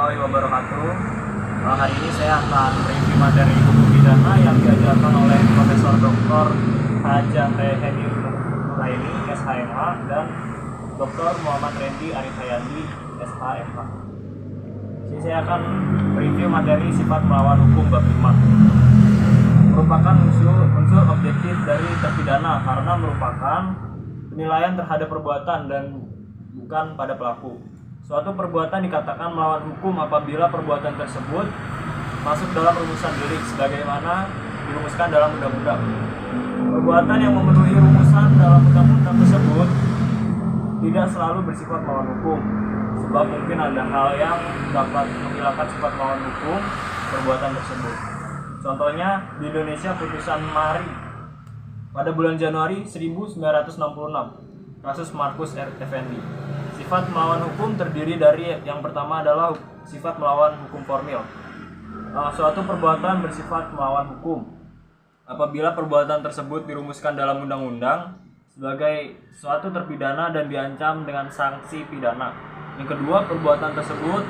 warahmatullahi wabarakatuh. Hari ini saya akan review materi hukum pidana yang diajarkan oleh Profesor Dr. Hajah Hedi Nuraini, SHMH, dan Dr. Muhammad Rendi Arif Hayandi, SHMH. Jadi saya akan review materi sifat melawan hukum bab 5. Merupakan unsur objektif dari terpidana karena merupakan penilaian terhadap perbuatan dan bukan pada pelaku. Suatu perbuatan dikatakan melawan hukum apabila perbuatan tersebut masuk dalam rumusan delik sebagaimana dirumuskan dalam undang-undang. Perbuatan yang memenuhi rumusan dalam undang-undang tersebut tidak selalu bersifat melawan hukum, sebab mungkin ada hal yang dapat menghilangkan sifat melawan hukum perbuatan tersebut. Contohnya di Indonesia putusan Mari pada bulan Januari 1966, kasus Markus Effendi. Sifat melawan hukum terdiri dari yang pertama adalah sifat melawan hukum formil. Suatu perbuatan bersifat melawan hukum apabila perbuatan tersebut dirumuskan dalam undang-undang sebagai suatu terpidana dan diancam dengan sanksi pidana. Yang kedua, perbuatan tersebut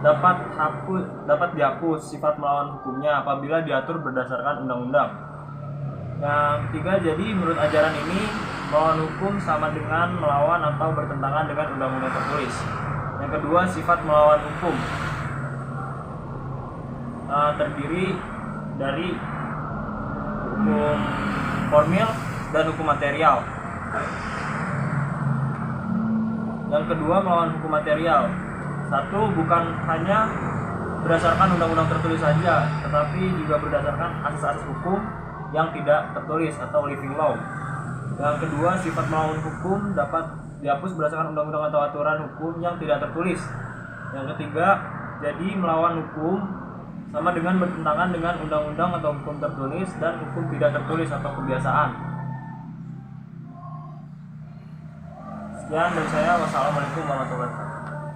dapat dihapus sifat melawan hukumnya apabila diatur berdasarkan undang-undang. Yang ketiga, jadi menurut ajaran ini melawan hukum sama dengan melawan atau bertentangan dengan undang-undang tertulis. Yang kedua, sifat melawan hukum terdiri dari hukum formil dan hukum material. Yang kedua, melawan hukum material. Satu, bukan hanya berdasarkan undang-undang tertulis saja, tetapi juga berdasarkan asas-asas hukum yang tidak tertulis atau living law. Yang kedua, sifat melawan hukum dapat dihapus berdasarkan undang-undang atau aturan hukum yang tidak tertulis. Yang ketiga, jadi melawan hukum sama dengan bertentangan dengan undang-undang atau hukum tertulis dan hukum tidak tertulis atau kebiasaan. Sekian dari saya. Wassalamualaikum warahmatullahi wabarakatuh.